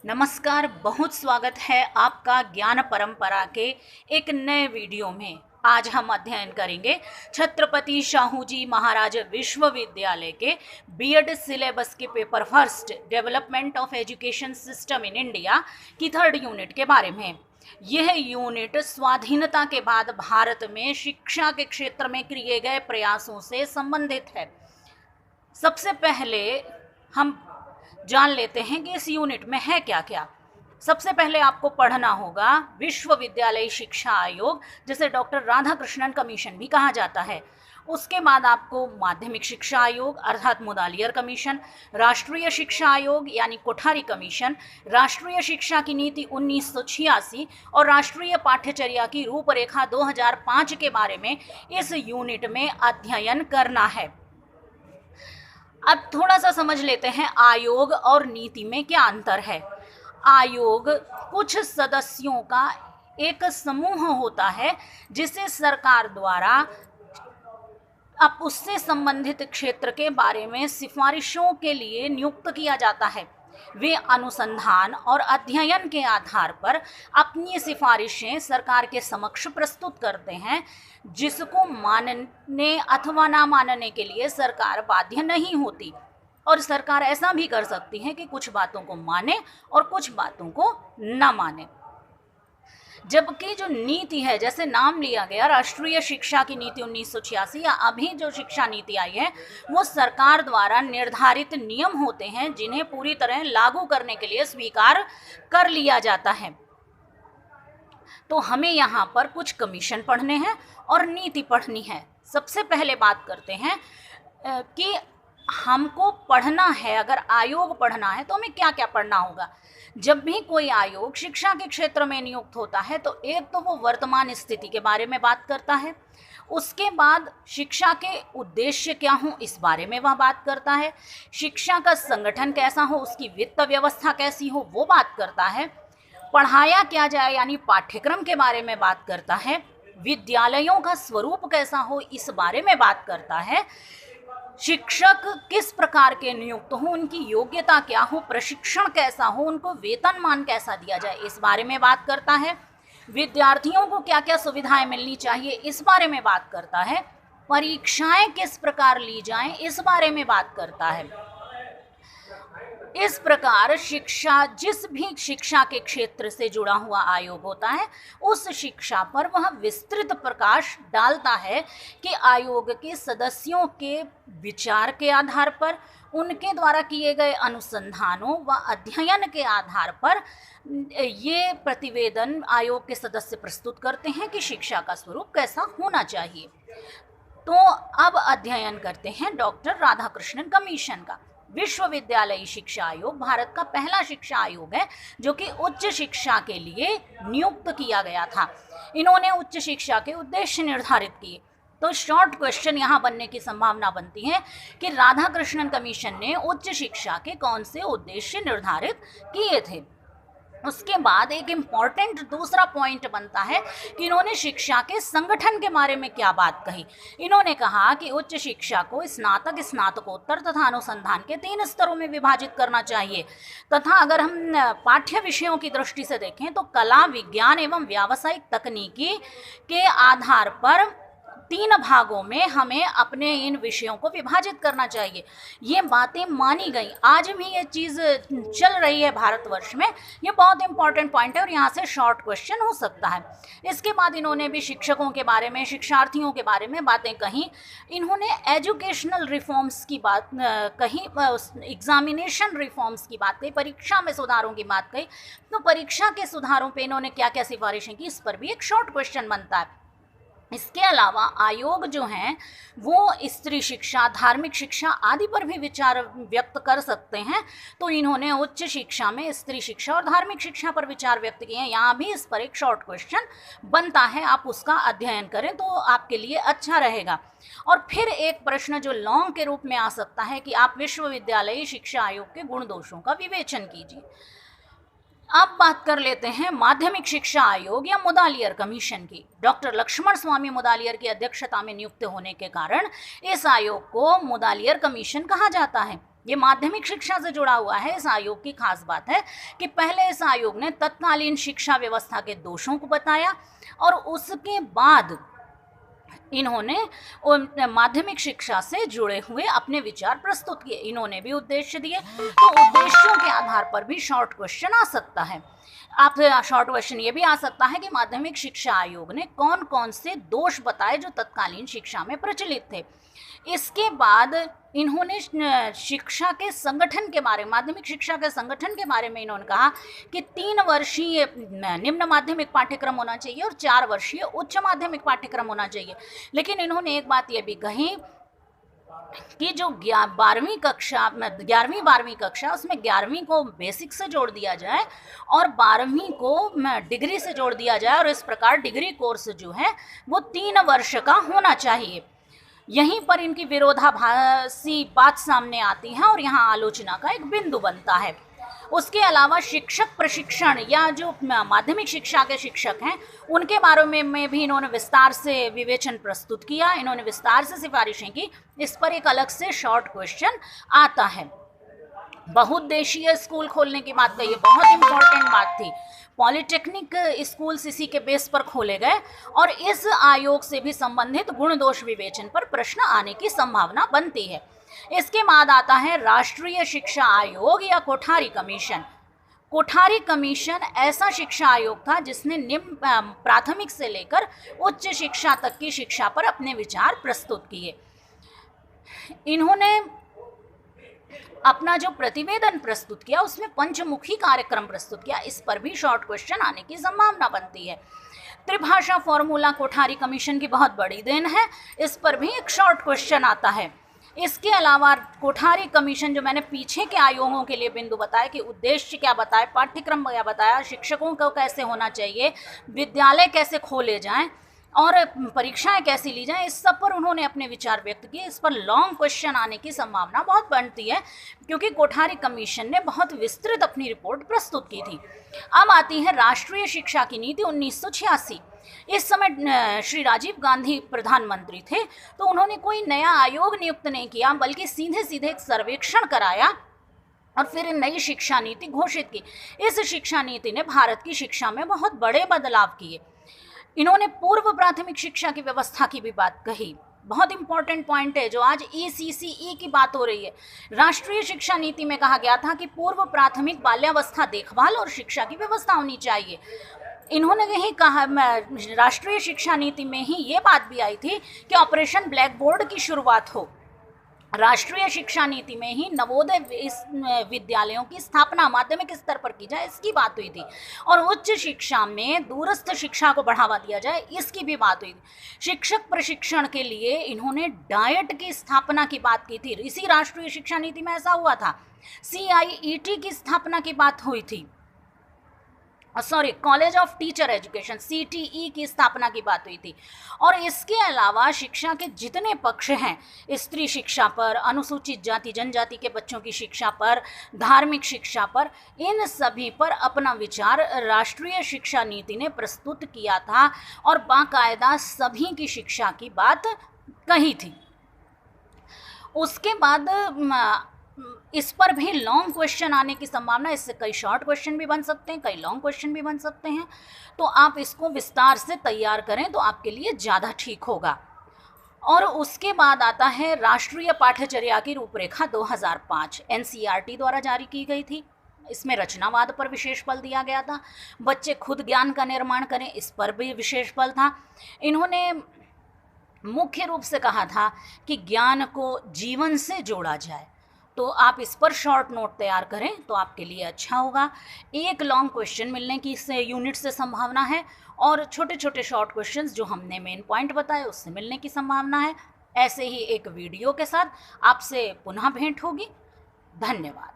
नमस्कार, बहुत स्वागत है आपका ज्ञान परंपरा के एक नए वीडियो में। आज हम अध्ययन करेंगे छत्रपति शाहू जी महाराज विश्वविद्यालय के बीएड सिलेबस के paper first development of education system in India की थर्ड यूनिट के बारे में। यह यूनिट स्वाधीनता के बाद भारत में शिक्षा के क्षेत्र में किए गए प्रयासों से संबंधित है। सबसे पहले हम जान लेते हैं कि इस यूनिट में है क्या क्या। सबसे पहले आपको पढ़ना होगा विश्वविद्यालय शिक्षा आयोग, जिसे डॉक्टर राधाकृष्णन कमीशन भी कहा जाता है। उसके बाद आपको माध्यमिक शिक्षा आयोग अर्थात मुदालियर कमीशन, राष्ट्रीय शिक्षा आयोग यानी कोठारी कमीशन, राष्ट्रीय शिक्षा की नीति 1986 और राष्ट्रीय पाठ्यचर्या की रूपरेखा 2005 के बारे में इस यूनिट में अध्ययन करना है। अब थोड़ा सा समझ लेते हैं आयोग और नीति में क्या अंतर है। आयोग कुछ सदस्यों का एक समूह होता है जिसे सरकार द्वारा अब उससे संबंधित क्षेत्र के बारे में सिफारिशों के लिए नियुक्त किया जाता है। वे अनुसंधान और अध्ययन के आधार पर अपनी सिफारिशें सरकार के समक्ष प्रस्तुत करते हैं, जिसको मानने अथवा ना मानने के लिए सरकार बाध्य नहीं होती। और सरकार ऐसा भी कर सकती है कि कुछ बातों को माने और कुछ बातों को ना माने। जबकि जो नीति है, जैसे नाम लिया गया राष्ट्रीय शिक्षा की नीति 1986 या अभी जो शिक्षा नीति आई है, वो सरकार द्वारा निर्धारित नियम होते हैं जिन्हें पूरी तरह लागू करने के लिए स्वीकार कर लिया जाता है। तो हमें यहाँ पर कुछ कमीशन पढ़ने हैं और नीति पढ़नी है। सबसे पहले बात करते हैं कि हमको पढ़ना है, अगर आयोग पढ़ना है तो हमें क्या क्या पढ़ना होगा। जब भी कोई आयोग शिक्षा के क्षेत्र में नियुक्त होता है तो एक तो वो वर्तमान स्थिति के बारे में बात करता है, उसके बाद शिक्षा के उद्देश्य क्या हो इस बारे में वह बात करता है, शिक्षा का संगठन कैसा हो, उसकी वित्त व्यवस्था कैसी हो वो बात करता है, पढ़ाया क्या जाए यानी पाठ्यक्रम के बारे में बात करता है, विद्यालयों का स्वरूप कैसा हो इस बारे में बात करता है, शिक्षक किस प्रकार के नियुक्त हो, उनकी योग्यता क्या हो, प्रशिक्षण कैसा हो, उनको वेतनमान कैसा दिया जाए इस बारे में बात करता है, विद्यार्थियों को क्या क्या सुविधाएं मिलनी चाहिए इस बारे में बात करता है, परीक्षाएं किस प्रकार ली जाएं इस बारे में बात करता है। इस प्रकार शिक्षा, जिस भी शिक्षा के क्षेत्र से जुड़ा हुआ आयोग होता है उस शिक्षा पर वह विस्तृत प्रकाश डालता है कि आयोग के सदस्यों के विचार के आधार पर, उनके द्वारा किए गए अनुसंधानों व अध्ययन के आधार पर ये प्रतिवेदन आयोग के सदस्य प्रस्तुत करते हैं कि शिक्षा का स्वरूप कैसा होना चाहिए। तो अब अध्ययन करते हैं डॉक्टर राधाकृष्णन कमीशन का। विश्वविद्यालय शिक्षा आयोग भारत का पहला शिक्षा आयोग है जो कि उच्च शिक्षा के लिए नियुक्त किया गया था। इन्होंने उच्च शिक्षा के उद्देश्य निर्धारित किए। तो शॉर्ट क्वेश्चन यहाँ बनने की संभावना बनती है कि राधाकृष्णन कमीशन ने उच्च शिक्षा के कौन से उद्देश्य निर्धारित किए थे। उसके बाद एक इम्पॉर्टेंट दूसरा पॉइंट बनता है कि इन्होंने शिक्षा के संगठन के बारे में क्या बात कही। इन्होंने कहा कि उच्च शिक्षा को स्नातक, स्नातकोत्तर तथा अनुसंधान के 3 स्तरों में विभाजित करना चाहिए तथा अगर हम पाठ्य विषयों की दृष्टि से देखें तो कला, विज्ञान एवं व्यावसायिक तकनीकी के आधार पर 3 भागों में हमें अपने इन विषयों को विभाजित करना चाहिए। ये बातें मानी गई, आज भी ये चीज़ चल रही है भारतवर्ष में। ये बहुत इंपॉर्टेंट पॉइंट है और यहाँ से शॉर्ट क्वेश्चन हो सकता है। इसके बाद इन्होंने भी शिक्षकों के बारे में, शिक्षार्थियों के बारे में बातें कही। इन्होंने एजुकेशनल रिफॉर्म्स की बात कही, एग्जामिनेशन रिफॉर्म्स की बात कही, परीक्षा में सुधारों की बात कही। तो परीक्षा के सुधारों पर इन्होंने क्या क्या सिफारिशें की इस पर भी एक शॉर्ट क्वेश्चन बनता है। इसके अलावा आयोग जो हैं वो स्त्री शिक्षा, धार्मिक शिक्षा आदि पर भी विचार व्यक्त कर सकते हैं। तो इन्होंने उच्च शिक्षा में स्त्री शिक्षा और धार्मिक शिक्षा पर विचार व्यक्त किए हैं। यहाँ भी इस पर एक शॉर्ट क्वेश्चन बनता है, आप उसका अध्ययन करें तो आपके लिए अच्छा रहेगा। और फिर एक प्रश्न जो लॉन्ग के रूप में आ सकता है कि आप विश्वविद्यालय शिक्षा आयोग के गुण दोषों का विवेचन कीजिए। अब बात कर लेते हैं माध्यमिक शिक्षा आयोग या मुदालियर कमीशन की। डॉक्टर लक्ष्मण स्वामी मुदालियर की अध्यक्षता में नियुक्त होने के कारण इस आयोग को मुदालियर कमीशन कहा जाता है। ये माध्यमिक शिक्षा से जुड़ा हुआ है। इस आयोग की खास बात है कि पहले इस आयोग ने तत्कालीन शिक्षा व्यवस्था के दोषों को बताया और उसके बाद इन्होंने माध्यमिक शिक्षा से जुड़े हुए अपने विचार प्रस्तुत किए। इन्होंने भी उद्देश्य दिए, तो उद्देश्यों के आधार पर भी शॉर्ट क्वेश्चन आ सकता है। आप शॉर्ट क्वेश्चन ये भी आ सकता है कि माध्यमिक शिक्षा आयोग ने कौन कौन से दोष बताए जो तत्कालीन शिक्षा में प्रचलित थे। इसके बाद इन्होंने शिक्षा के संगठन के बारे में, माध्यमिक शिक्षा के संगठन के बारे में इन्होंने कहा कि 3 वर्षीय निम्न माध्यमिक पाठ्यक्रम होना चाहिए और 4 वर्षीय उच्च माध्यमिक पाठ्यक्रम होना चाहिए। लेकिन इन्होंने एक बात ये भी कही कि जो 11वीं 12वीं कक्षा उसमें 11वीं को बेसिक से जोड़ दिया जाए और 12वीं को डिग्री से जोड़ दिया जाए, और इस प्रकार डिग्री कोर्स जो है वो 3 वर्ष का होना चाहिए। यहीं पर इनकी विरोधाभासी बात सामने आती है और यहाँ आलोचना का एक बिंदु बनता है। उसके अलावा शिक्षक प्रशिक्षण या जो माध्यमिक शिक्षा के शिक्षक हैं उनके बारे में भी इन्होंने विस्तार से विवेचन प्रस्तुत किया, इन्होंने विस्तार से सिफारिशें की। इस पर एक अलग से शॉर्ट क्वेश्चन आता है। बहुउद्देशीय स्कूल खोलने की बात कही, बहुत इंपॉर्टेंट बात थी। पॉलिटेक्निक स्कूल्स इसी के बेस पर खोले गए और इस आयोग से भी संबंधित गुण दोष विवेचन पर प्रश्न आने की संभावना बनती है। इसके बाद आता है राष्ट्रीय शिक्षा आयोग या कोठारी कमीशन। कोठारी कमीशन ऐसा शिक्षा आयोग था जिसने निम्न प्राथमिक से लेकर उच्च शिक्षा तक की शिक्षा पर अपने विचार प्रस्तुत किए। इन्होंने अपना जो प्रतिवेदन प्रस्तुत किया उसमें पंचमुखी कार्यक्रम प्रस्तुत किया। इस पर भी शॉर्ट क्वेश्चन आने की संभावना बनती है। त्रिभाषा फॉर्मूला कोठारी कमीशन की बहुत बड़ी देन है, इस पर भी एक शॉर्ट क्वेश्चन आता है। इसके अलावा कोठारी कमीशन जो मैंने पीछे के आयोगों के लिए बिंदु बताया कि उद्देश्य क्या बताए, पाठ्यक्रम क्या बताया, शिक्षकों को कैसे होना चाहिए, विद्यालय कैसे खोले जाएं और परीक्षाएं कैसी ली जाएं, इस सब पर उन्होंने अपने विचार व्यक्त किए। इस पर लॉन्ग क्वेश्चन आने की संभावना बहुत बनती है क्योंकि कोठारी कमीशन ने बहुत विस्तृत अपनी रिपोर्ट प्रस्तुत की थी। अब आती है राष्ट्रीय शिक्षा की नीति 1986। इस समय श्री राजीव गांधी प्रधानमंत्री थे, तो उन्होंने कोई नया आयोग नियुक्त नहीं किया बल्कि सीधे सीधे एक सर्वेक्षण कराया और फिर नई शिक्षा नीति घोषित की। इस शिक्षा नीति ने भारत की शिक्षा में बहुत बड़े बदलाव किए। इन्होंने पूर्व प्राथमिक शिक्षा की व्यवस्था की भी बात कही, बहुत इंपॉर्टेंट पॉइंट है जो आज ECCE की बात हो रही है। राष्ट्रीय शिक्षा नीति में कहा गया था कि पूर्व प्राथमिक बाल्यावस्था देखभाल और शिक्षा की व्यवस्था होनी चाहिए। इन्होंने यही कहा, राष्ट्रीय शिक्षा नीति में ही ये बात भी आई थी कि ऑपरेशन ब्लैक बोर्ड की शुरुआत हो। राष्ट्रीय शिक्षा नीति में ही नवोदय विद्यालयों की स्थापना माध्यमिक स्तर पर की जाए, इसकी बात हुई थी। और उच्च शिक्षा में दूरस्थ शिक्षा को बढ़ावा दिया जाए, इसकी भी बात हुई थी। शिक्षक प्रशिक्षण के लिए इन्होंने डाइट की स्थापना की बात की थी, इसी राष्ट्रीय शिक्षा नीति में ऐसा हुआ था। CIET की स्थापना की बात हुई थी, college of teacher education CTE की स्थापना की बात हुई थी। और इसके अलावा शिक्षा के जितने पक्ष हैं, स्त्री शिक्षा पर, अनुसूचित जाति जनजाति के बच्चों की शिक्षा पर, धार्मिक शिक्षा पर, इन सभी पर अपना विचार राष्ट्रीय शिक्षा नीति ने प्रस्तुत किया था और बाकायदा सभी की शिक्षा की बात कही थी। उसके बाद इस पर भी लॉन्ग क्वेश्चन आने की संभावना, इससे कई शॉर्ट क्वेश्चन भी बन सकते हैं, कई लॉन्ग क्वेश्चन भी बन सकते हैं। तो आप इसको विस्तार से तैयार करें तो आपके लिए ज़्यादा ठीक होगा। और उसके बाद आता है राष्ट्रीय पाठ्यचर्या की रूपरेखा 2005, NCERT द्वारा जारी की गई थी। इसमें रचनावाद पर विशेष बल दिया गया था, बच्चे खुद ज्ञान का निर्माण करें, इस पर भी विशेष बल था। इन्होंने मुख्य रूप से कहा था कि ज्ञान को जीवन से जोड़ा जाए, तो आप इस पर शॉर्ट नोट तैयार करें तो आपके लिए अच्छा होगा। एक लॉन्ग क्वेश्चन मिलने की इस यूनिट से संभावना है और छोटे छोटे शॉर्ट क्वेश्चंस जो हमने मेन पॉइंट बताए उससे मिलने की संभावना है। ऐसे ही एक वीडियो के साथ आपसे पुनः भेंट होगी। धन्यवाद।